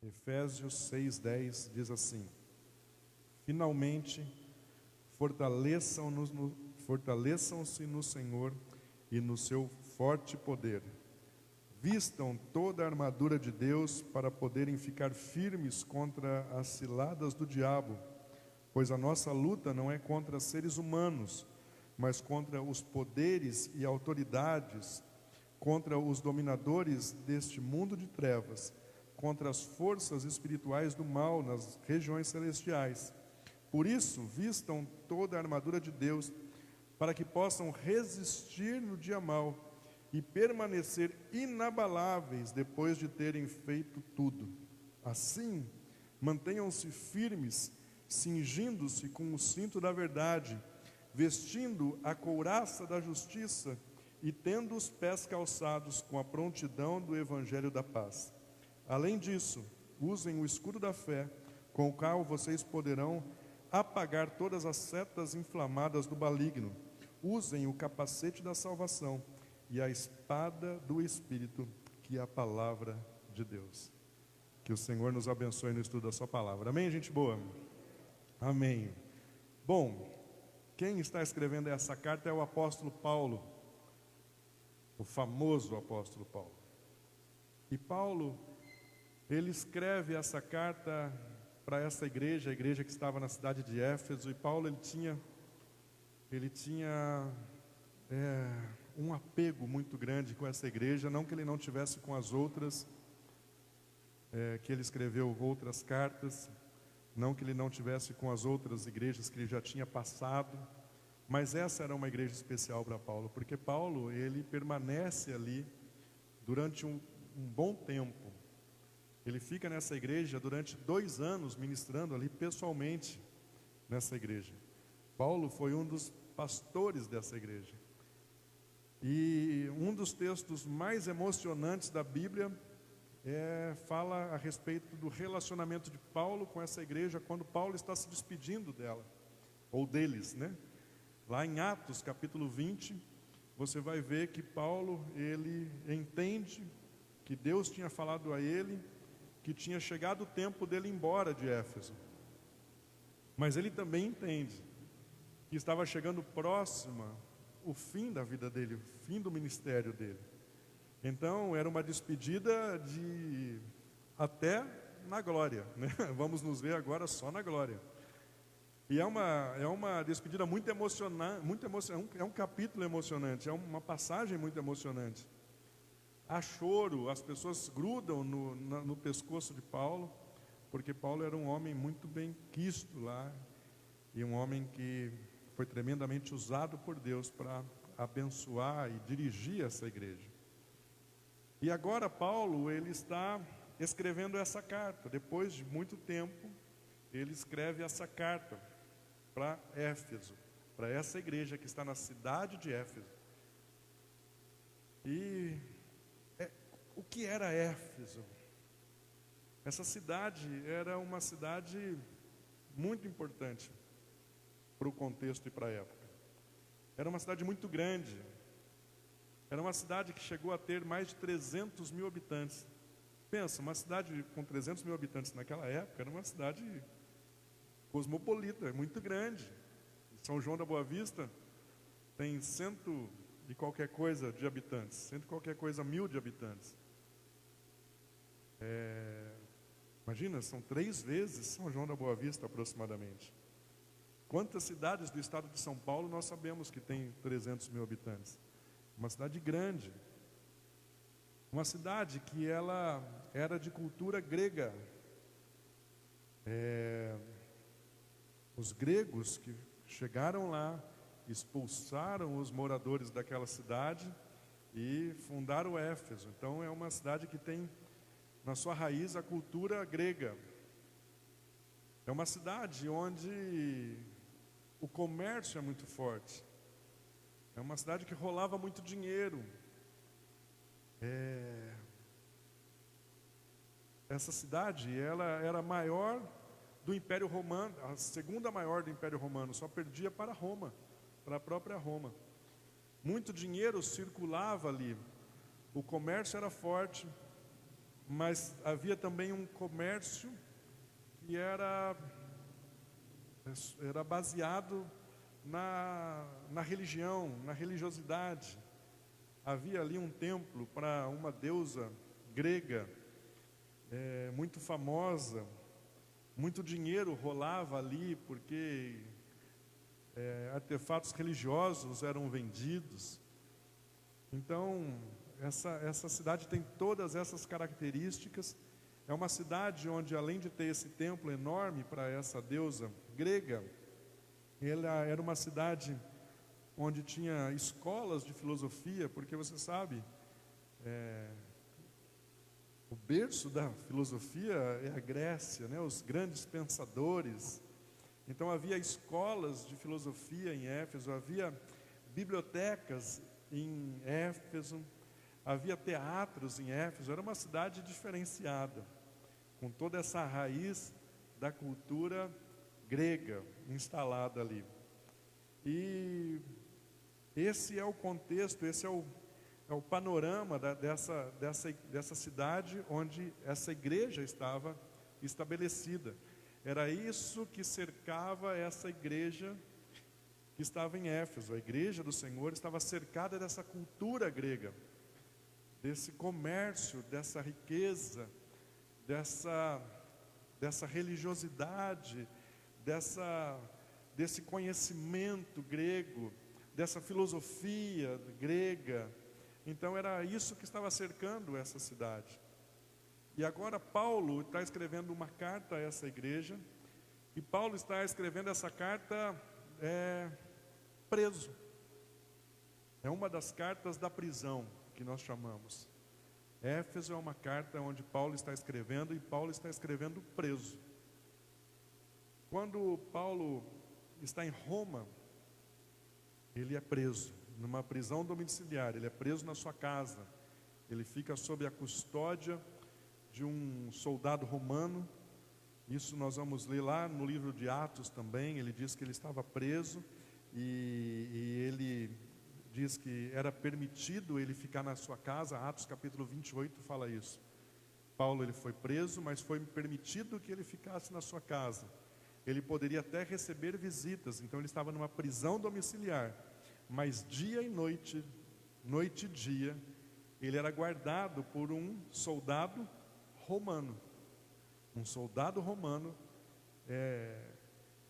Efésios 6:10 diz assim: finalmente, fortaleçam-se no Senhor e no seu forte poder. Vistam toda a armadura de Deus para poderem ficar firmes contra as ciladas do diabo, pois a nossa luta não é contra seres humanos, mas contra os poderes e autoridades, contra os dominadores deste mundo de trevas, contra as forças espirituais do mal nas regiões celestiais. Por isso, vistam toda a armadura de Deus, para que possam resistir no dia mau e permanecer inabaláveis depois de terem feito tudo. Assim, mantenham-se firmes, cingindo-se com o cinto da verdade, vestindo a couraça da justiça e tendo os pés calçados com a prontidão do evangelho da paz. Além disso, usem o escudo da fé, com o qual vocês poderão apagar todas as setas inflamadas do maligno. Usem o capacete da salvação e a espada do Espírito, que é a palavra de Deus. Que o Senhor nos abençoe no estudo da sua palavra. Amém, gente boa? Amém. Bom, quem está escrevendo essa carta é o apóstolo Paulo, o famoso apóstolo Paulo. E Paulo, ele escreve essa carta para essa igreja, a igreja que estava na cidade de Éfeso. E Paulo, ele tinha um apego muito grande com essa igreja, não que ele não tivesse com as outras, que ele escreveu outras cartas, não que ele não tivesse com as outras igrejas que ele já tinha passado, mas essa era uma igreja especial para Paulo, porque Paulo, ele permanece ali durante um bom tempo. Ele fica nessa igreja durante 2 anos ministrando ali pessoalmente nessa igreja. Paulo foi um dos pastores dessa igreja. E um dos textos mais emocionantes da Bíblia fala a respeito do relacionamento de Paulo com essa igreja quando Paulo está se despedindo dela, ou deles, né? Lá em Atos capítulo 20, você vai ver que Paulo, ele entende que Deus tinha falado a ele que tinha chegado o tempo dele ir embora de Éfeso. Mas ele também entende que estava chegando próxima o fim da vida dele, o fim do ministério dele. Então era uma despedida de até na glória, né? Vamos nos ver agora só na glória. E é uma despedida muito emocionante, é um capítulo emocionante, é uma passagem muito emocionante. Há choro, as pessoas grudam no pescoço de Paulo, porque Paulo era um homem muito bem quisto lá, e um homem que foi tremendamente usado por Deus para abençoar e dirigir essa igreja. E agora Paulo, ele está escrevendo essa carta. Depois de muito tempo, ele escreve essa carta para Éfeso, para essa igreja que está na cidade de Éfeso. E o que era Éfeso? Essa cidade era uma cidade muito importante para o contexto e para a época. Era uma cidade muito grande. Era uma cidade que chegou a ter mais de 300 mil habitantes. Pensa, uma cidade com 300 mil habitantes naquela época era uma cidade cosmopolita, muito grande. São João da Boa Vista tem 100 e qualquer coisa de habitantes, 100 e qualquer coisa mil de habitantes. Imagina, são 3 vezes São João da Boa Vista aproximadamente. Quantas cidades do estado de São Paulo nós sabemos que tem 300 mil habitantes? Uma cidade grande. Uma cidade que ela era de cultura grega. Os gregos que chegaram lá, expulsaram os moradores daquela cidade e fundaram Éfeso. Então é uma cidade que tem na sua raiz a cultura grega. É uma cidade onde o comércio é muito forte. É uma cidade que rolava muito dinheiro. Essa cidade, ela era a maior do Império Romano, a segunda maior do Império Romano, só perdia para Roma, para a própria Roma. Muito dinheiro circulava ali, o comércio era forte, mas havia também um comércio que era baseado na religião, na religiosidade. Havia ali um templo para uma deusa grega, muito famosa, muito dinheiro rolava ali, porque artefatos religiosos eram vendidos. Então, essa cidade tem todas essas características. É uma cidade onde, além de ter esse templo enorme para essa deusa grega, ela era uma cidade onde tinha escolas de filosofia, porque você sabe, o berço da filosofia é a Grécia, né? Os grandes pensadores. Então havia escolas de filosofia em Éfeso, havia bibliotecas em Éfeso, havia teatros em Éfeso. Era uma cidade diferenciada, com toda essa raiz da cultura grega instalada ali. E esse é o contexto, esse é o panorama dessa cidade onde essa igreja estava estabelecida. Era isso que cercava essa igreja que estava em Éfeso. A igreja do Senhor estava cercada dessa cultura grega, desse comércio, dessa riqueza, dessa religiosidade, desse conhecimento grego, dessa filosofia grega. Então era isso que estava cercando essa cidade. E agora Paulo está escrevendo uma carta a essa igreja, e Paulo está escrevendo essa carta preso. É uma das cartas da prisão, que nós chamamos. Éfeso é uma carta onde Paulo está escrevendo, e Paulo está escrevendo preso. Quando Paulo está em Roma, ele é preso, numa prisão domiciliar, ele é preso na sua casa. Ele fica sob a custódia de um soldado romano. Isso nós vamos ler lá no livro de Atos também. Ele diz que ele estava preso e ele diz que era permitido ele ficar na sua casa. Atos capítulo 28 fala isso. Paulo, ele foi preso, mas foi permitido que ele ficasse na sua casa. Ele poderia até receber visitas, então ele estava numa prisão domiciliar. Mas dia e noite, noite e dia, ele era guardado por um soldado romano. Um soldado romano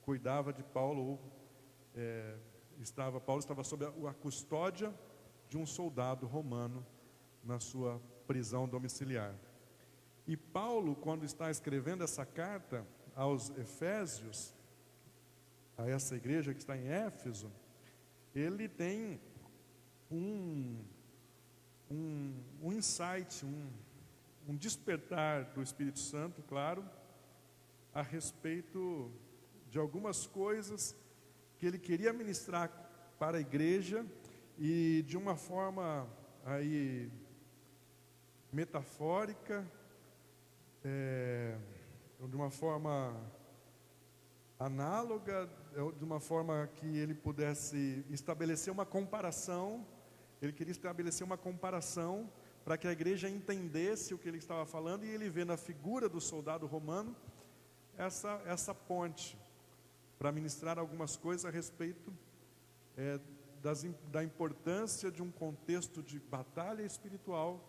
cuidava de Paulo, Paulo estava sob a custódia de um soldado romano na sua prisão domiciliar. E Paulo, quando está escrevendo essa carta aos Efésios, a essa igreja que está em Éfeso, ele tem um insight, um despertar do Espírito Santo, claro, a respeito de algumas coisas que ele queria ministrar para a igreja, e de uma forma aí metafórica, de uma forma análoga, de uma forma que ele pudesse estabelecer uma comparação. Ele queria estabelecer uma comparação para que a igreja entendesse o que ele estava falando, e ele vê na figura do soldado romano essa ponte para ministrar algumas coisas a respeito da importância de um contexto de batalha espiritual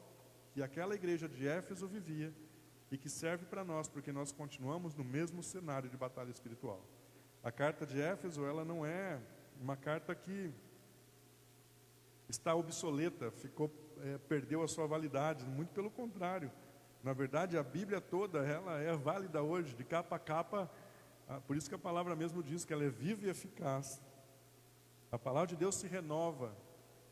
que aquela igreja de Éfeso vivia, e que serve para nós, porque nós continuamos no mesmo cenário de batalha espiritual. A carta de Éfeso, ela não é uma carta que está obsoleta, perdeu a sua validade, muito pelo contrário. Na verdade, a Bíblia toda, ela é válida hoje, de capa a capa. Por isso que a palavra mesmo diz que ela é viva e eficaz. A palavra de Deus se renova,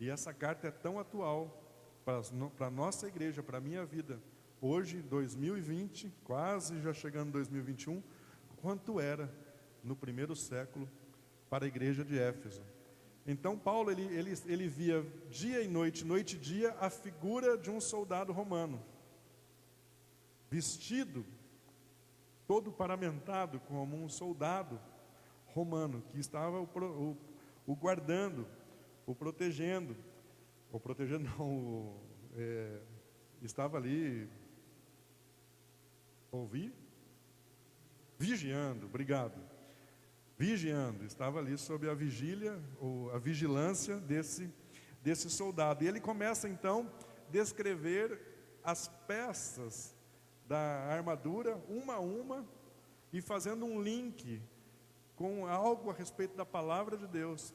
e essa carta é tão atual para a nossa igreja, para a minha vida, hoje, 2020, quase já chegando em 2021, quanto era no primeiro século para a igreja de Éfeso. Então Paulo, ele via dia e noite, noite e dia, a figura de um soldado romano, vestido, todo paramentado como um soldado romano, que estava o guardando, o protegendo não, estava ali Ouvi? Vigiando, obrigado. Vigiando, estava ali sob a vigília, ou a vigilância desse soldado. E ele começa então a descrever as peças da armadura, uma a uma, e fazendo um link com algo a respeito da palavra de Deus.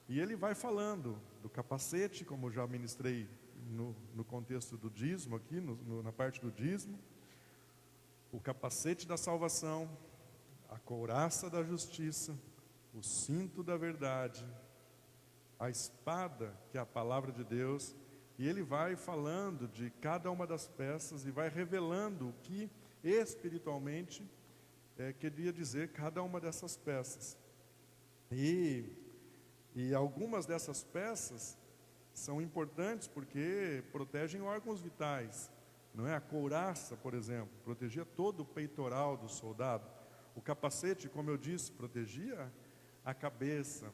E ele vai falando do capacete, como já ministrei no contexto do dízimo aqui, na parte do dízimo, o capacete da salvação, a couraça da justiça, o cinto da verdade, a espada, que é a palavra de Deus, e ele vai falando de cada uma das peças e vai revelando o que espiritualmente queria dizer cada uma dessas peças. E algumas dessas peças são importantes porque protegem órgãos vitais, não é? A couraça, por exemplo, protegia todo o peitoral do soldado. O capacete, como eu disse, protegia a cabeça,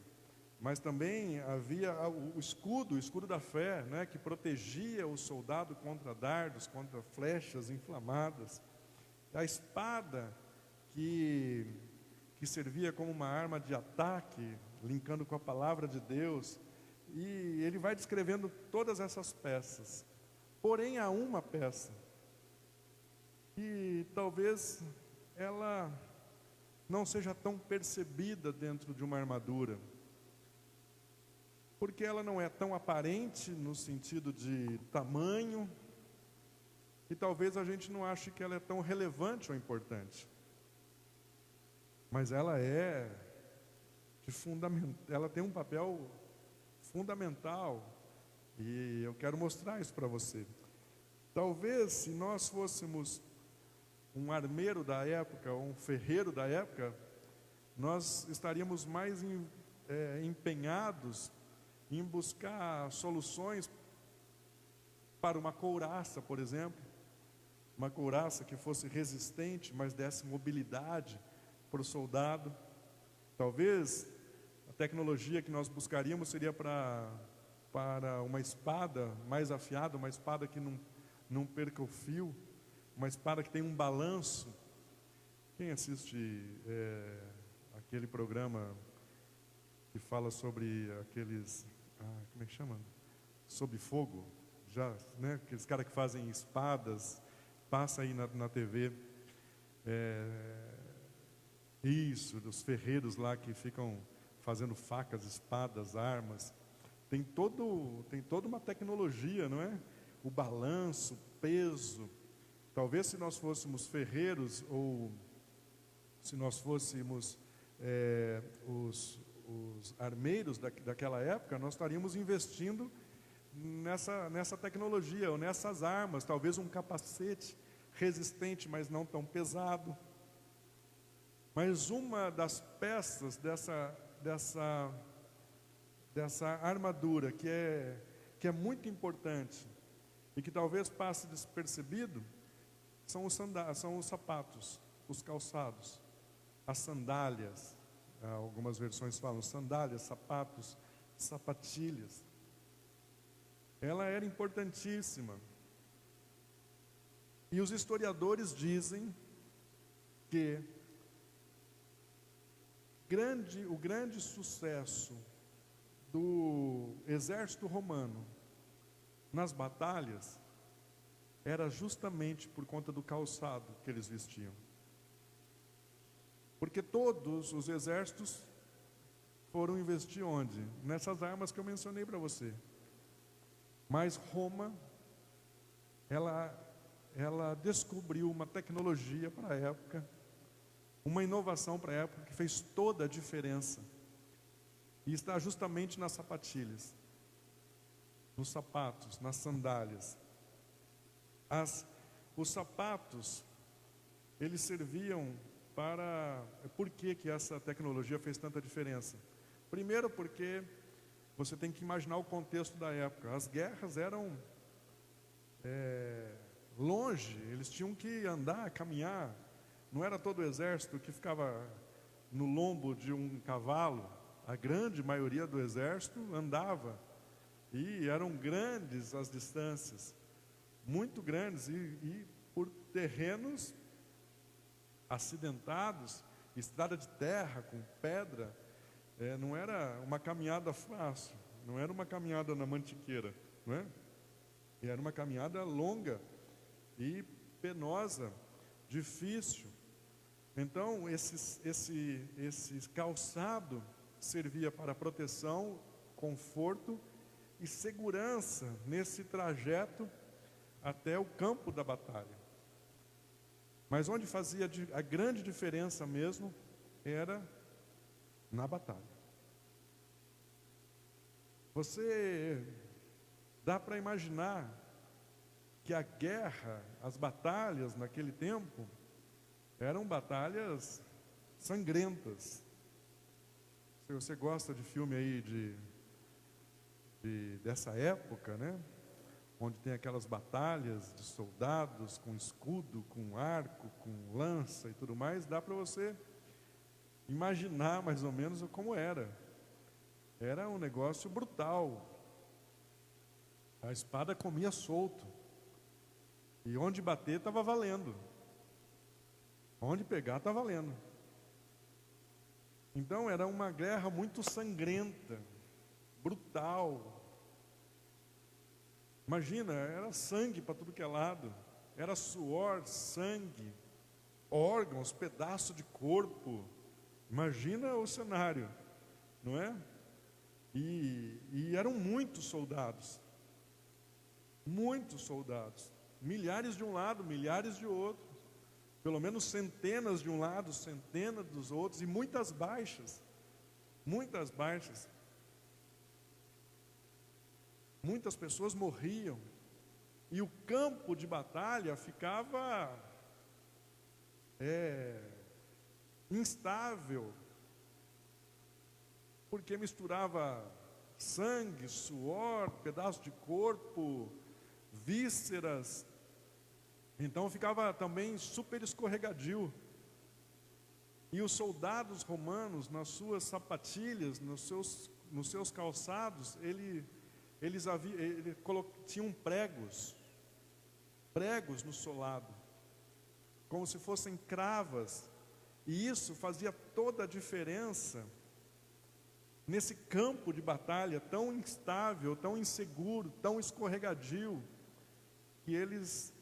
mas também havia o escudo da fé, né, que protegia o soldado contra dardos, contra flechas inflamadas. A espada que servia como uma arma de ataque, linkando com a palavra de Deus. E ele vai descrevendo todas essas peças. Porém, há uma peça que talvez ela não seja tão percebida dentro de uma armadura, porque ela não é tão aparente no sentido de tamanho, e talvez a gente não ache que ela é tão relevante ou importante, mas ela ela tem um papel fundamental, e eu quero mostrar isso para você. Talvez se nós fôssemos um armeiro da época, ou um ferreiro da época, nós estaríamos mais empenhados em buscar soluções para uma couraça, por exemplo, uma couraça que fosse resistente, mas desse mobilidade para o soldado. Talvez a tecnologia que nós buscaríamos seria para uma espada mais afiada, uma espada que não perca o fio, uma espada que tem um balanço. Quem assiste aquele programa que fala sobre aqueles, como é que chama? Sob fogo, já, né? Aqueles caras que fazem espadas, passa aí na TV. Isso, dos ferreiros lá que ficam fazendo facas, espadas, armas. Tem toda uma tecnologia, não é? O balanço, o peso. Talvez se nós fôssemos ferreiros, ou se nós fôssemos os armeiros daquela época, nós estaríamos investindo nessa tecnologia, ou nessas armas. Talvez um capacete resistente, mas não tão pesado. Mas uma das peças dessa armadura que é muito importante e que talvez passe despercebido são os sapatos, os calçados, as sandálias. Algumas versões falam sandálias, sapatos, sapatilhas. Ela era importantíssima. E os historiadores dizem que o grande sucesso do exército romano nas batalhas era justamente por conta do calçado que eles vestiam. Porque todos os exércitos foram investir onde? Nessas armas que eu mencionei para você. Mas Roma, ela descobriu uma tecnologia para a época, uma inovação para a época que fez toda a diferença. E está justamente nas sapatilhas, nos sapatos, nas sandálias. Os sapatos, eles serviam para... Por que essa tecnologia fez tanta diferença? Primeiro porque você tem que imaginar o contexto da época. As guerras eram longe, eles tinham que andar, caminhar. Não era todo o exército que ficava no lombo de um cavalo. A grande maioria do exército andava. E eram grandes as distâncias, muito grandes, e por terrenos acidentados, estrada de terra, com pedra, não era uma caminhada fácil, não era uma caminhada na mantiqueira, não é? Era uma caminhada longa e penosa, difícil. Então, esse calçado servia para proteção, conforto e segurança nesse trajeto até o campo da batalha. Mas onde fazia a grande diferença mesmo era na batalha. Você dá para imaginar que a guerra, as batalhas naquele tempo, eram batalhas sangrentas. Se você gosta de filme aí dessa época, né? Onde tem aquelas batalhas de soldados com escudo, com arco, com lança e tudo mais, dá para você imaginar mais ou menos como era. Era um negócio brutal. A espada comia solto. E onde bater estava valendo. Onde pegar está valendo. Então era uma guerra muito sangrenta, brutal. Imagina, era sangue para tudo que é lado. Era suor, sangue, órgãos, pedaço de corpo. Imagina o cenário, não é? E eram muitos soldados. Muitos soldados. Milhares de um lado, milhares de outro. Pelo menos centenas de um lado, centenas dos outros. E muitas baixas. Muitas baixas. Muitas pessoas morriam. E o campo de batalha ficava instável. Porque misturava sangue, suor, pedaço de corpo, vísceras. Então ficava também super escorregadio. E os soldados romanos, nas suas sapatilhas, nos seus calçados, eles tinham pregos no solado, como se fossem cravas. E isso fazia toda a diferença nesse campo de batalha tão instável, tão inseguro, tão escorregadio que eles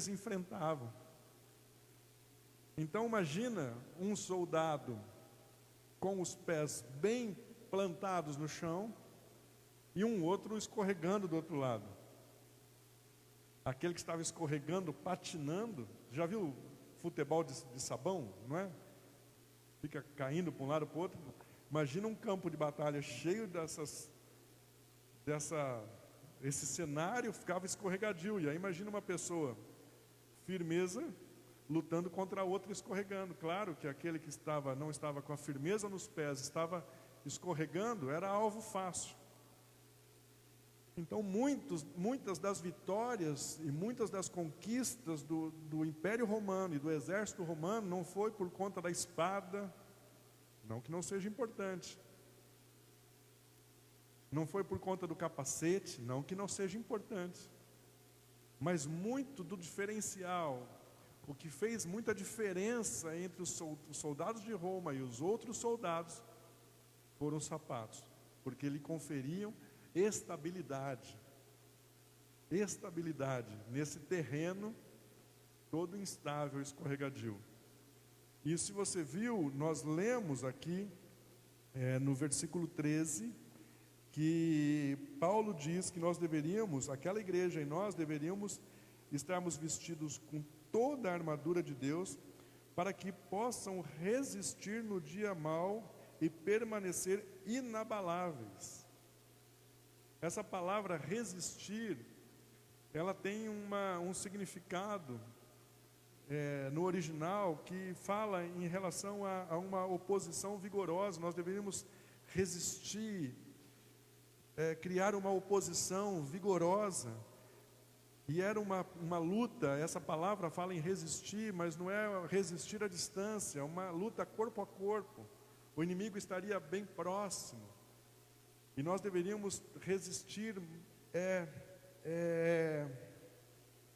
enfrentavam. Então imagina um soldado com os pés bem plantados no chão e um outro escorregando do outro lado. Aquele que estava escorregando, patinando, já viu futebol de sabão, não é? Fica caindo para um lado para o outro. Imagina um campo de batalha cheio esse cenário, ficava escorregadio. E aí imagina uma pessoa firmeza lutando contra outro escorregando. Claro que aquele que não estava com a firmeza nos pés, estava escorregando, era alvo fácil. Então muitas das vitórias e muitas das conquistas do Império Romano e do exército romano não foi por conta da espada, não que não seja importante. Não foi por conta do capacete, não que não seja importante. Mas muito do diferencial, o que fez muita diferença entre os soldados de Roma e os outros soldados, foram os sapatos, porque lhe conferiam estabilidade nesse terreno todo instável, escorregadio. E se você viu, nós lemos aqui no versículo 13, que Paulo diz que nós deveríamos, aquela igreja e nós deveríamos estarmos vestidos com toda a armadura de Deus, para que possam resistir no dia mau e permanecer inabaláveis. Essa palavra resistir, ela tem um significado no original que fala em relação a uma oposição vigorosa. Nós deveríamos resistir, criar uma oposição vigorosa. E era uma luta. Essa palavra fala em resistir, mas não é resistir à distância, é uma luta corpo a corpo. O inimigo estaria bem próximo. E nós deveríamos resistir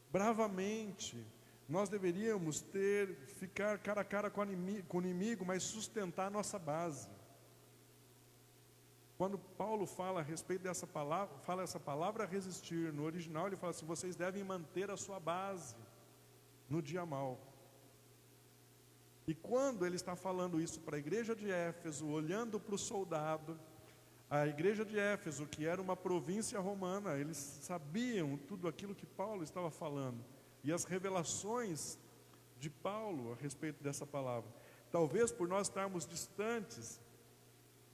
bravamente, nós deveríamos ficar cara a cara com o inimigo, mas sustentar a nossa base. Quando Paulo fala a respeito dessa palavra, fala essa palavra resistir, no original ele fala assim: vocês devem manter a sua base no dia mau. E quando ele está falando isso para a igreja de Éfeso, olhando para o soldado, a igreja de Éfeso, que era uma província romana, eles sabiam tudo aquilo que Paulo estava falando, e as revelações de Paulo a respeito dessa palavra. Talvez por nós estarmos distantes,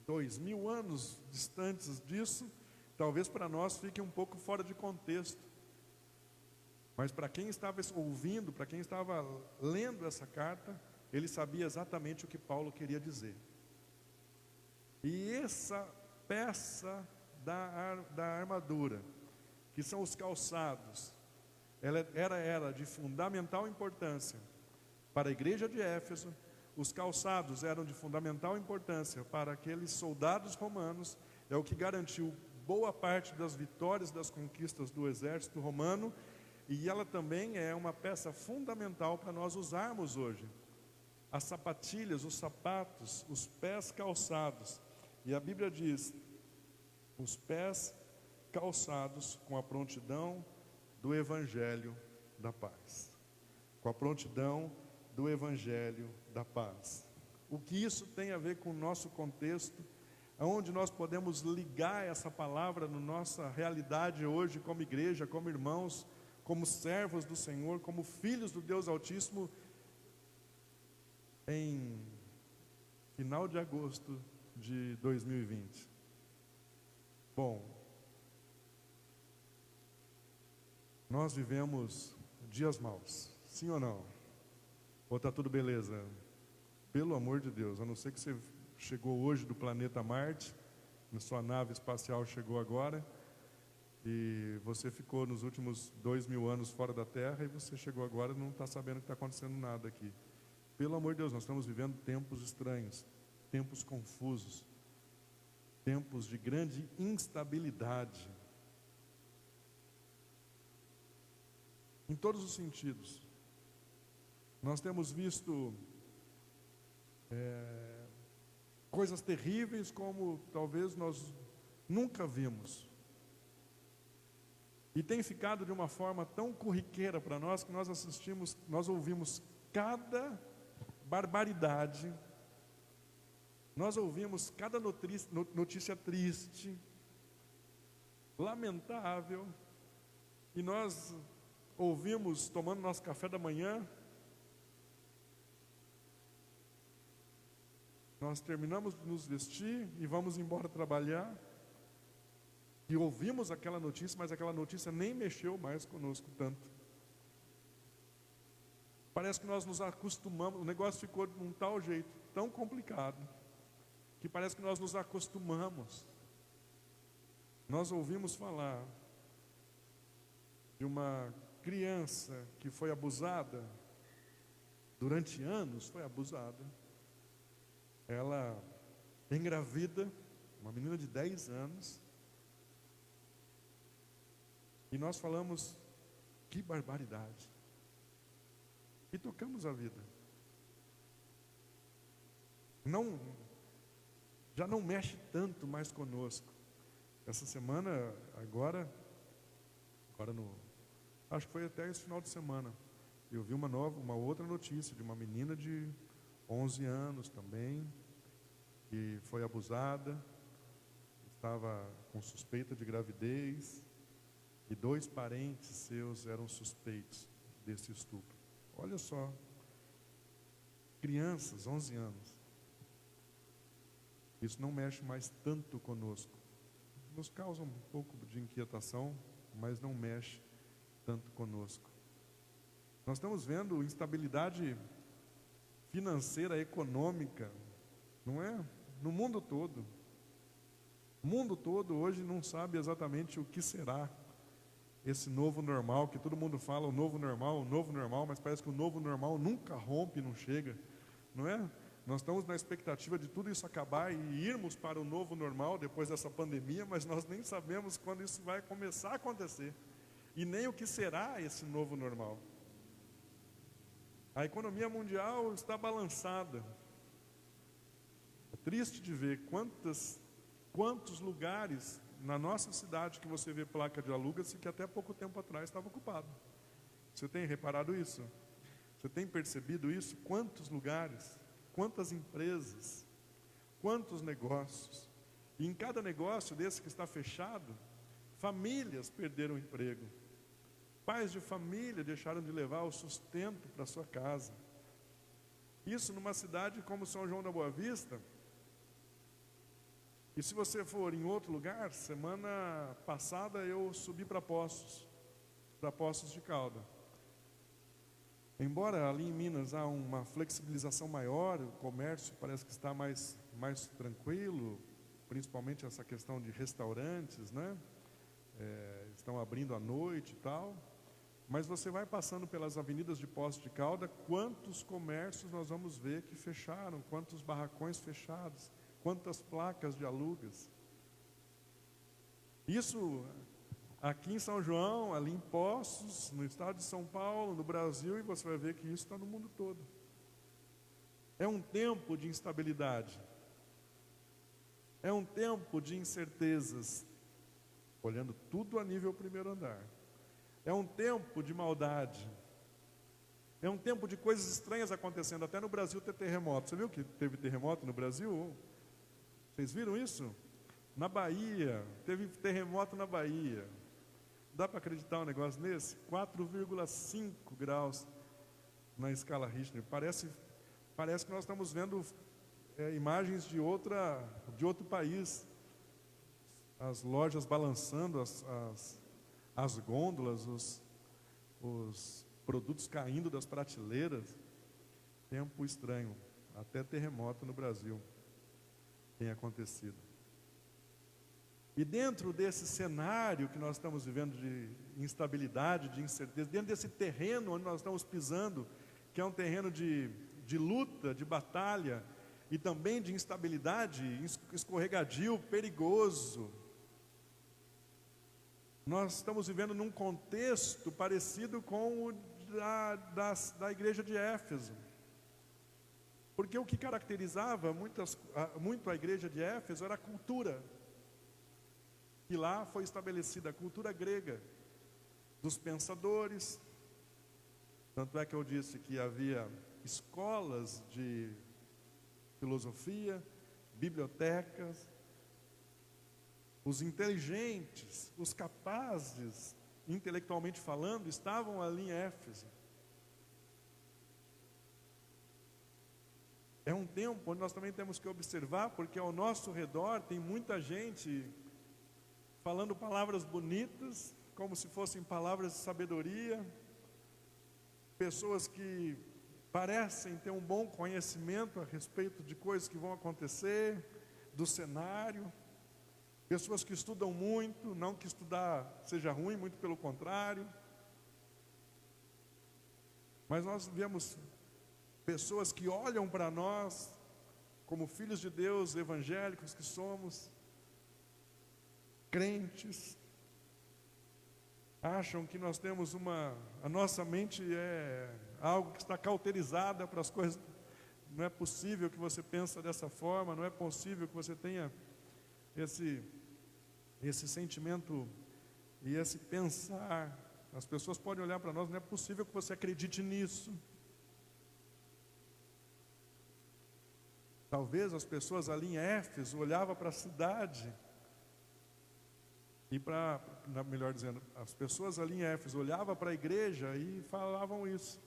2000 anos distantes disso, talvez para nós fique um pouco fora de contexto. Mas para quem estava ouvindo, para quem estava lendo essa carta, ele sabia exatamente o que Paulo queria dizer. E essa peça da armadura, que são os calçados, ela era de fundamental importância para a igreja de Éfeso. Os calçados eram de fundamental importância para aqueles soldados romanos. É o que garantiu boa parte das vitórias, das conquistas do exército romano. E ela também é uma peça fundamental para nós usarmos hoje. As sapatilhas, os sapatos, os pés calçados. E a Bíblia diz: os pés calçados com a prontidão do Evangelho da paz. Com a prontidão do Evangelho da paz. O que isso tem a ver com o nosso contexto, aonde nós podemos ligar essa palavra na nossa realidade hoje, como igreja, como irmãos, como servos do Senhor, como filhos do Deus Altíssimo, em final de agosto de 2020. Bom, nós vivemos dias maus, sim ou não? Ou está tudo beleza? Pelo amor de Deus, a não ser que você chegou hoje do planeta Marte, na sua nave espacial chegou agora, e você ficou nos últimos 2000 anos fora da Terra, e você chegou agora e não está sabendo que está acontecendo nada aqui. Pelo amor de Deus, nós estamos vivendo tempos estranhos, tempos confusos, tempos de grande instabilidade, em todos os sentidos. Nós temos visto coisas terríveis como talvez nós nunca vimos. E tem ficado de uma forma tão corriqueira para nós que nós ouvimos cada barbaridade, nós ouvimos cada notícia triste, lamentável, e nós ouvimos tomando nosso café da manhã. Nós terminamos de nos vestir e vamos embora trabalhar, e ouvimos aquela notícia, mas aquela notícia nem mexeu mais conosco tanto. Parece que nós nos acostumamos, o negócio ficou de um tal jeito, tão complicado, que parece que nós nos acostumamos. Nós ouvimos falar de uma criança que foi abusada, durante anos foi abusada. Ela engravida, uma menina de 10 anos, e nós falamos: que barbaridade, e tocamos a vida. Já não mexe tanto mais conosco. Essa semana, acho que foi até esse final de semana, eu vi uma outra notícia de uma menina de 11 anos também, que foi abusada, estava com suspeita de gravidez, e 2 parentes seus eram suspeitos desse estupro. Olha só, crianças, 11 anos. Isso não mexe mais tanto conosco. Nos causa um pouco de inquietação, mas não mexe tanto conosco. Nós estamos vendo instabilidade financeira, econômica, não é? No mundo todo. O mundo todo hoje não sabe exatamente o que será esse novo normal, que todo mundo fala o novo normal, mas parece que o novo normal nunca rompe, não chega, não é? Nós estamos na expectativa de tudo isso acabar e irmos para o novo normal depois dessa pandemia, mas nós nem sabemos quando isso vai começar a acontecer, e nem o que será esse novo normal. A economia mundial está balançada. É triste de ver quantos lugares na nossa cidade que você vê placa de aluga-se que até pouco tempo atrás estava ocupado. Você tem reparado isso? Você tem percebido isso? Quantos lugares, quantas empresas, quantos negócios. E em cada negócio desse que está fechado, famílias perderam o emprego. Pais de família deixaram de levar o sustento para sua casa. Isso numa cidade como São João da Boa Vista. E se você for em outro lugar, semana passada eu subi para Poços de Caldas. Embora ali em Minas há uma flexibilização maior, o comércio parece que está mais tranquilo, principalmente essa questão de restaurantes, né? Estão abrindo à noite e tal. Mas você vai passando pelas avenidas de Poços de Caldas, quantos comércios nós vamos ver que fecharam, quantos barracões fechados, quantas placas de alugas. Isso aqui em São João, ali em Poços, no estado de São Paulo, no Brasil, e você vai ver que isso está no mundo todo. É um tempo de instabilidade. É um tempo de incertezas, olhando tudo a nível primeiro andar. É um tempo de maldade. É um tempo de coisas estranhas acontecendo. Até no Brasil tem terremoto. Você viu que teve terremoto no Brasil? Vocês viram isso? Na Bahia, teve terremoto na Bahia. Dá para acreditar um negócio nesse? 4,5 graus na escala Richter. Parece que nós estamos vendo imagens de outro país. As lojas balançando, as gôndolas, os produtos caindo das prateleiras. Tempo estranho. Até terremoto no Brasil tem acontecido. E dentro desse cenário que nós estamos vivendo de instabilidade, de incerteza, dentro desse terreno onde nós estamos pisando, que é um terreno de luta, de batalha, e também de instabilidade, escorregadio, perigoso, nós estamos vivendo num contexto parecido com o da igreja de Éfeso. Porque o que caracterizava muito a igreja de Éfeso era a cultura. E lá foi estabelecida a cultura grega, dos pensadores. Tanto é que eu disse que havia escolas de filosofia, bibliotecas. Os inteligentes, os capazes, intelectualmente falando, estavam ali em Éfeso. É um tempo onde nós também temos que observar, porque ao nosso redor tem muita gente falando palavras bonitas, como se fossem palavras de sabedoria, pessoas que parecem ter um bom conhecimento a respeito de coisas que vão acontecer, do cenário, pessoas que estudam muito, não que estudar seja ruim, muito pelo contrário, mas nós vemos pessoas que olham para nós, como filhos de Deus, evangélicos que somos, crentes, acham que nós temos a nossa mente é algo que está cauterizada para as coisas. Não é possível que você pense dessa forma, não é possível que você tenha esse sentimento e esse pensar. As pessoas podem olhar para nós, não é possível que você acredite nisso. Talvez as pessoas ali em Éfeso olhavam para a cidade e melhor dizendo, as pessoas ali em Éfeso olhavam para a igreja e falavam isso.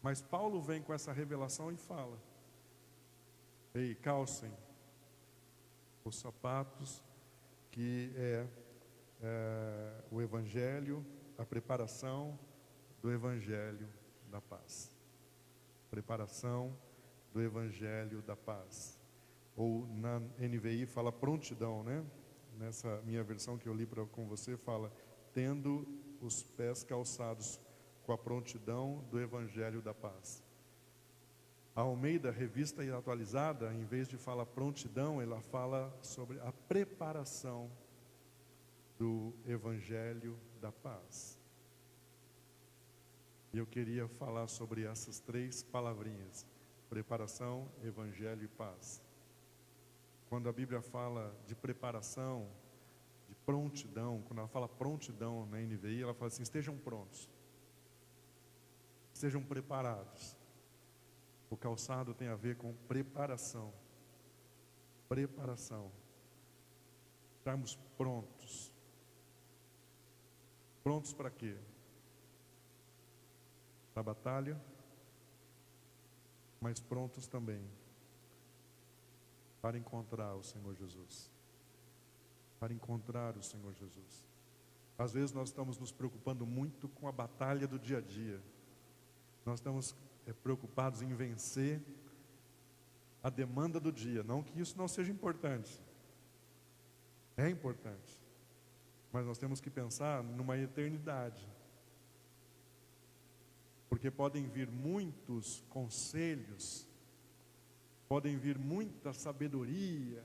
Mas Paulo vem com essa revelação e fala: ei, calcem os sapatos, que é o Evangelho, a preparação do Evangelho da paz. Preparação do Evangelho da paz. Ou na NVI fala prontidão, né? Nessa minha versão que eu li com você fala, tendo os pés calçados com a prontidão do Evangelho da paz. A Almeida, revista e atualizada, em vez de falar prontidão, ela fala sobre a preparação do Evangelho da paz. E eu queria falar sobre essas 3 palavrinhas: preparação, evangelho e paz. Quando a Bíblia fala de preparação, de prontidão, quando ela fala prontidão na NVI, ela fala assim: estejam prontos, estejam preparados. O calçado tem a ver com preparação. Preparação. Estarmos prontos. Prontos para quê? Para a batalha, mas prontos também para encontrar o Senhor Jesus. Para encontrar o Senhor Jesus. Às vezes nós estamos nos preocupando muito com a batalha do dia a dia. Nós estamos preocupados em vencer a demanda do dia. Não que isso não seja importante. É importante. Mas nós temos que pensar numa eternidade. Porque podem vir muitos conselhos, podem vir muita sabedoria,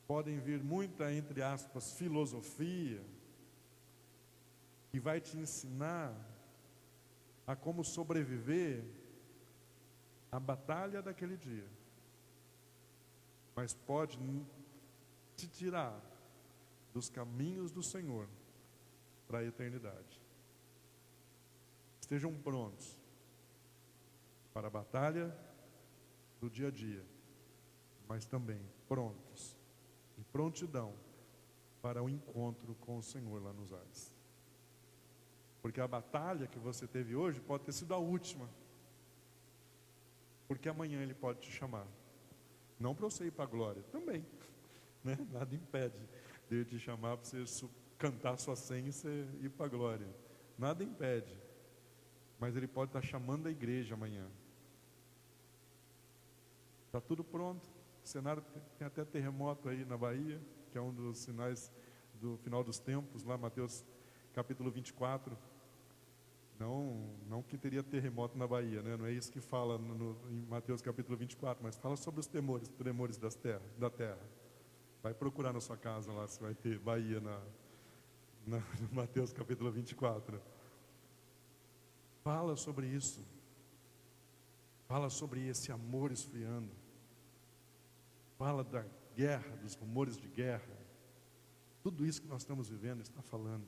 podem vir muita, entre aspas, filosofia, que vai te ensinar a como sobreviver à batalha daquele dia. Mas pode te tirar dos caminhos do Senhor para a eternidade. Estejam prontos para a batalha do dia a dia, mas também prontos, em prontidão para o encontro com o Senhor lá nos ares. Porque a batalha que você teve hoje pode ter sido a última, porque amanhã Ele pode te chamar, não para você ir para a glória, também, né? Nada impede de Ele te chamar para você cantar sua senha e você ir para a glória, nada impede. Mas Ele pode estar chamando a igreja amanhã. Está tudo pronto. O cenário tem até terremoto aí na Bahia, que é um dos sinais do final dos tempos, lá Mateus capítulo 24. Não que teria terremoto na Bahia, né? Não é isso que fala em Mateus capítulo 24, mas fala sobre os tremores da terra. Vai procurar na sua casa lá se vai ter Bahia no Mateus capítulo 24. Fala sobre isso. Fala sobre esse amor esfriando. Fala da guerra, dos rumores de guerra. Tudo isso que nós estamos vivendo está falando.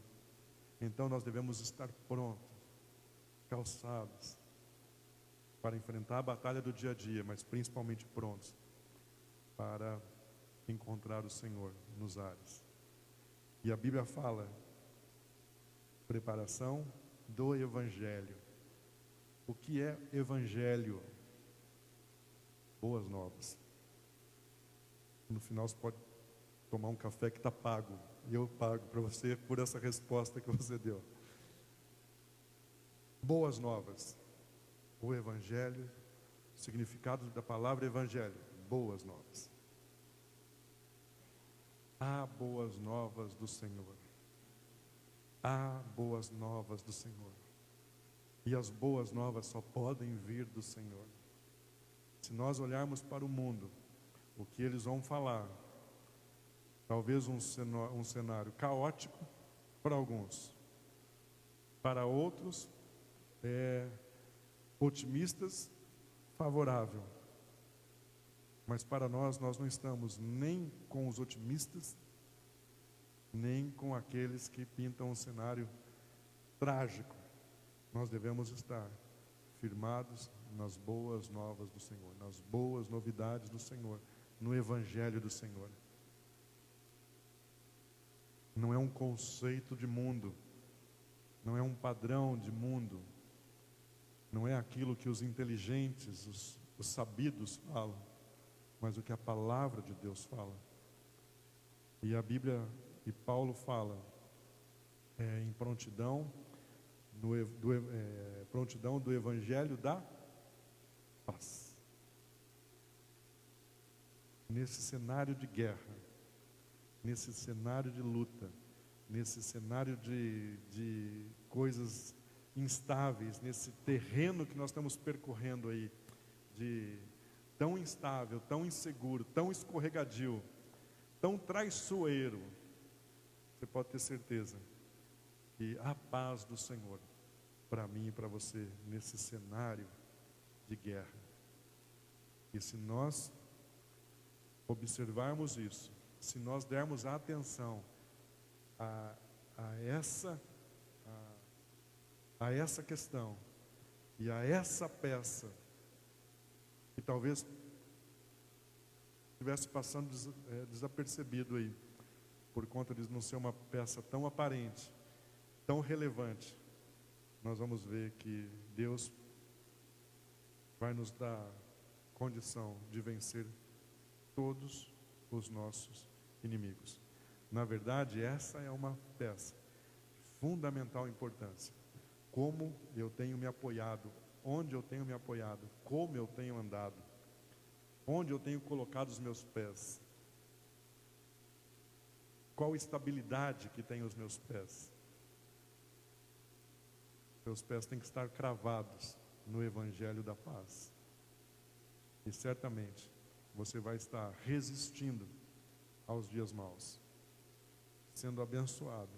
Então nós devemos estar prontos, calçados, para enfrentar a batalha do dia a dia, mas principalmente prontos para encontrar o Senhor nos ares. E a Bíblia fala: preparação do Evangelho. O que é Evangelho? Boas novas. No final você pode tomar um café que está pago. E eu pago para você por essa resposta que você deu. Boas novas. O Evangelho, o significado da palavra Evangelho. Boas novas. Há boas novas do Senhor. Há boas novas do Senhor. E as boas novas só podem vir do Senhor. Se nós olharmos para o mundo, o que eles vão falar, talvez um cenário caótico para alguns, para outros otimistas, favorável. Mas para nós não estamos nem com os otimistas, nem com aqueles que pintam um cenário trágico. Nós devemos estar firmados nas boas novas do Senhor, nas boas novidades do Senhor, no Evangelho do Senhor. Não é um conceito de mundo, não é um padrão de mundo, não é aquilo que os inteligentes, os sabidos falam, mas o que a palavra de Deus fala. E a Bíblia, e Paulo fala em prontidão, prontidão do Evangelho da paz. Nesse cenário de guerra, nesse cenário de luta, nesse cenário de coisas instáveis, nesse terreno que nós estamos percorrendo aí, de tão instável, tão inseguro, tão escorregadio, tão traiçoeiro, você pode ter certeza que a paz do Senhor para mim e para você nesse cenário de guerra. E se nós observarmos isso, se nós dermos atenção a essa questão e a essa peça que talvez estivesse passando desapercebido aí, por conta de não ser uma peça tão aparente, tão relevante, nós vamos ver que Deus vai nos dar condição de vencer todos os nossos inimigos. Na verdade, essa é uma peça de fundamental importância. Como eu tenho me apoiado, onde eu tenho me apoiado, como eu tenho andado, onde eu tenho colocado os meus pés, qual estabilidade que tem os meus pés. Meus pés têm que estar cravados no Evangelho da paz. E certamente você vai estar resistindo aos dias maus, sendo abençoado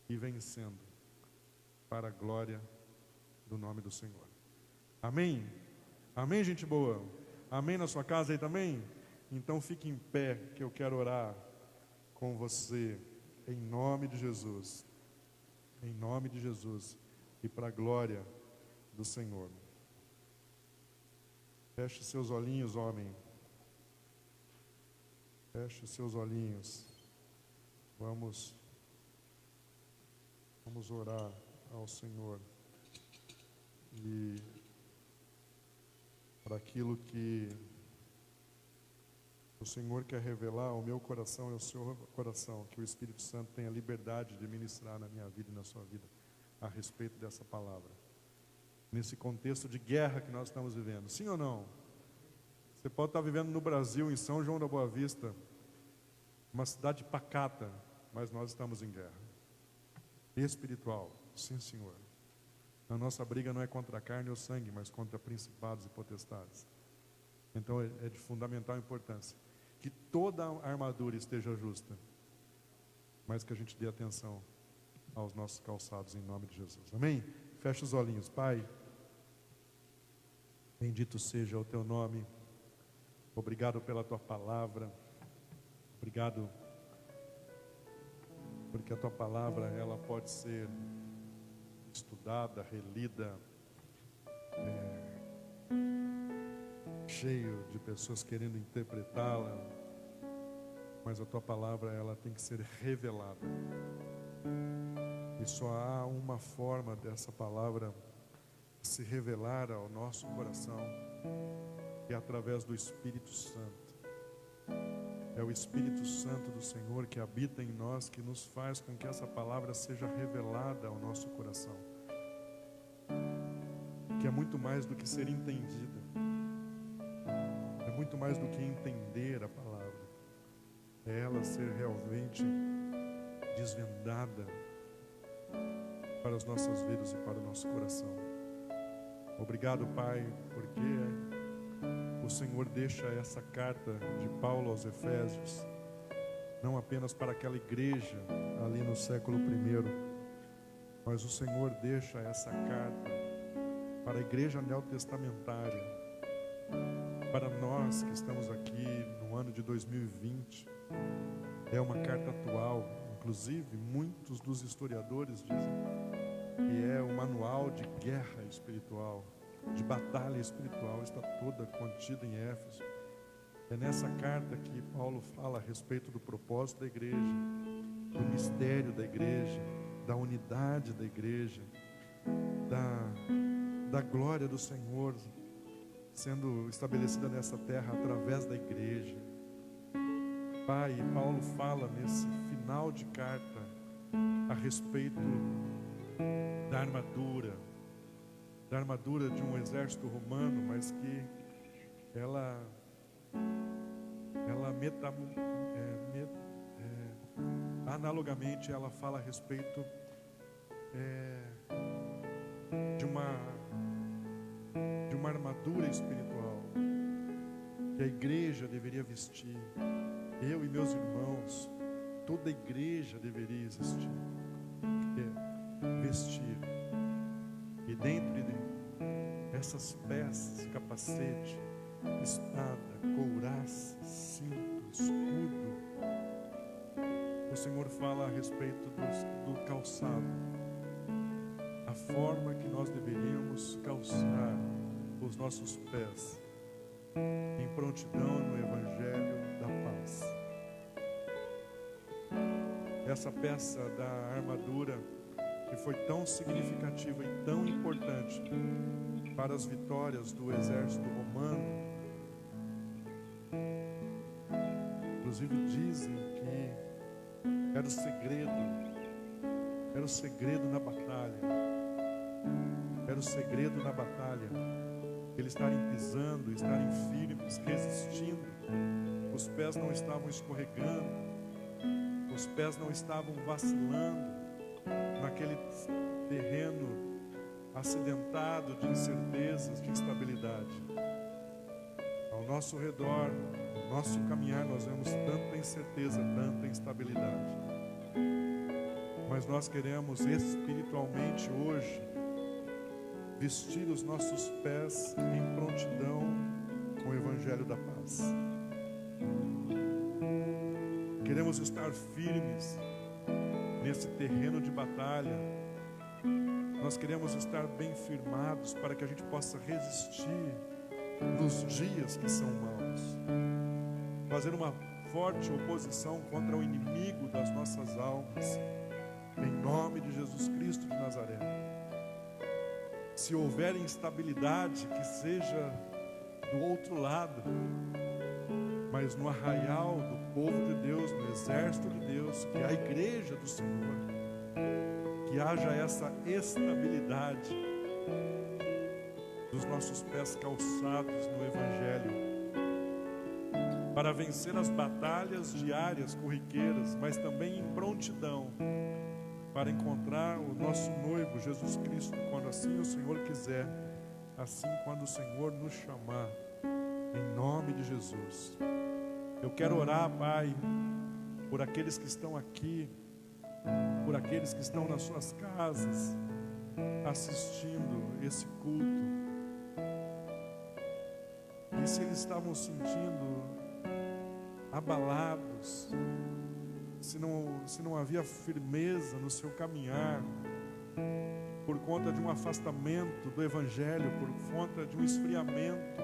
e vencendo para a glória do nome do Senhor. Amém? Amém, gente boa? Amém na sua casa aí também? Então fique em pé, que eu quero orar com você, em nome de Jesus. Em nome de Jesus e para a glória do Senhor. Feche seus olhinhos, homem. Feche seus olhinhos. Vamos orar ao Senhor. E para aquilo que o Senhor quer revelar ao meu coração e ao seu coração, que o Espírito Santo tenha liberdade de ministrar na minha vida e na sua vida a respeito dessa palavra. Nesse contexto de guerra que nós estamos vivendo, sim ou não? Você pode estar vivendo no Brasil, em São João da Boa Vista, uma cidade pacata, mas nós estamos em guerra espiritual, sim, Senhor. A nossa briga não é contra a carne ou sangue, mas contra principados e potestades. Então é de fundamental importância que toda a armadura esteja justa, mas que a gente dê atenção aos nossos calçados em nome de Jesus. Amém? Fecha os olhinhos. Pai, bendito seja o teu nome. Obrigado pela tua palavra. Obrigado porque a tua palavra ela pode ser estudada, relida, cheio de pessoas querendo interpretá-la, mas a tua palavra ela tem que ser revelada. E só há uma forma dessa palavra se revelar ao nosso coração, que é através do Espírito Santo. É o Espírito Santo do Senhor que habita em nós, que nos faz com que essa palavra seja revelada ao nosso coração. Que é muito mais do que ser entendida. É muito mais do que entender a palavra. É ela ser realmente desvendada para as nossas vidas e para o nosso coração. Obrigado, Pai, porque o Senhor deixa essa carta de Paulo aos Efésios, não apenas para aquela igreja ali no século I, mas o Senhor deixa essa carta para a igreja neotestamentária, para nós que estamos aqui no ano de 2020. É uma carta atual, inclusive muitos dos historiadores dizem que é o manual de guerra espiritual, de batalha espiritual, está toda contida em Éfeso. É nessa carta que Paulo fala a respeito do propósito da igreja, do mistério da igreja, da unidade da igreja, da glória do Senhor sendo estabelecida nessa terra através da igreja. Pai, Paulo fala nesse final de carta a respeito da armadura de um exército romano, mas que ela analogamente ela fala a respeito de uma armadura espiritual que a igreja deveria vestir. Eu e meus irmãos, toda a igreja deveria vestir dentre essas peças, capacete, espada, couraça, cinto, escudo, o Senhor fala a respeito do calçado, a forma que nós deveríamos calçar os nossos pés em prontidão no Evangelho da paz. Essa peça da armadura que foi tão significativa e tão importante para as vitórias do exército romano, inclusive dizem que era o segredo na batalha, eles estarem pisando, estarem firmes, resistindo, os pés não estavam escorregando, os pés não estavam vacilando naquele terreno acidentado de incertezas, de instabilidade. Ao nosso redor, no nosso caminhar, nós vemos tanta incerteza, tanta instabilidade. Mas nós queremos espiritualmente hoje vestir os nossos pés em prontidão com o Evangelho da paz. Queremos estar firmes nesse terreno de batalha. Nós queremos estar bem firmados para que a gente possa resistir nos dias que são maus, fazer uma forte oposição contra o inimigo das nossas almas, em nome de Jesus Cristo de Nazaré. Se houver instabilidade, que seja do outro lado, mas no arraial do povo de Deus, no exército de Deus, que é a igreja do Senhor, que haja essa estabilidade dos nossos pés calçados no Evangelho, para vencer as batalhas diárias, corriqueiras, mas também em prontidão, para encontrar o nosso noivo, Jesus Cristo, quando assim o Senhor quiser, assim quando o Senhor nos chamar, em nome de Jesus. Eu quero orar, Pai, por aqueles que estão aqui, por aqueles que estão nas suas casas, assistindo esse culto. E se eles estavam sentindo abalados, se não havia firmeza no seu caminhar, por conta de um afastamento do Evangelho, por conta de um esfriamento,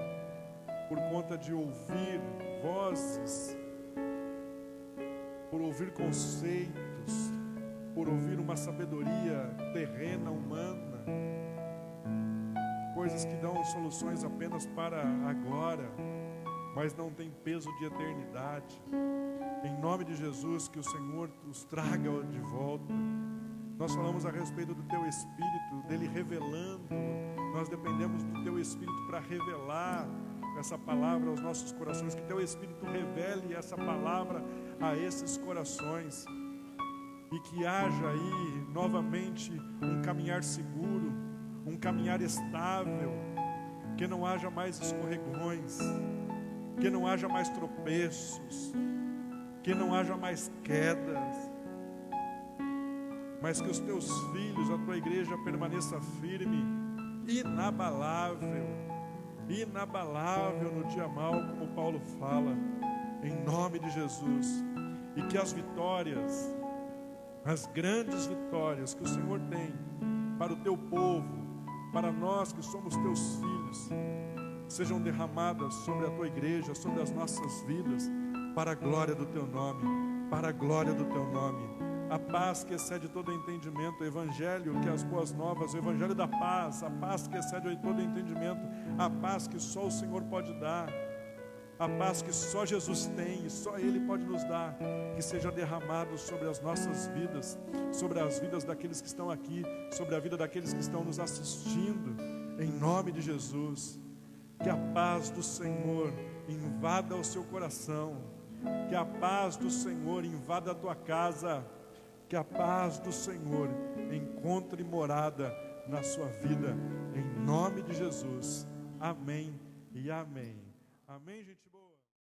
por conta de ouvir vozes, por ouvir conceitos, por ouvir uma sabedoria terrena, humana, coisas que dão soluções apenas para agora, mas não tem peso de eternidade. Em nome de Jesus, que o Senhor os traga de volta. Nós falamos a respeito do Teu Espírito, dele revelando. Nós dependemos do Teu Espírito para revelar essa palavra aos nossos corações. Que Teu Espírito revele essa palavra a esses corações. E que haja aí novamente um caminhar seguro, um caminhar estável. Que não haja mais escorregões, que não haja mais tropeços, que não haja mais quedas, mas que os Teus filhos, a Tua igreja permaneça firme, inabalável no dia mau, como Paulo fala, em nome de Jesus. E que as vitórias, as grandes vitórias que o Senhor tem para o Teu povo, para nós que somos Teus filhos, sejam derramadas sobre a Tua igreja, sobre as nossas vidas, para a glória do Teu nome, para a glória do Teu nome. A paz que excede todo entendimento, o Evangelho que é as boas novas, o Evangelho da paz, a paz que excede todo entendimento, a paz que só o Senhor pode dar, a paz que só Jesus tem e só Ele pode nos dar, que seja derramado sobre as nossas vidas, sobre as vidas daqueles que estão aqui, sobre a vida daqueles que estão nos assistindo, em nome de Jesus. Que a paz do Senhor invada o seu coração, que a paz do Senhor invada a tua casa, que a paz do Senhor encontre morada na sua vida, em nome de Jesus. Amém e amém. Amém, gente.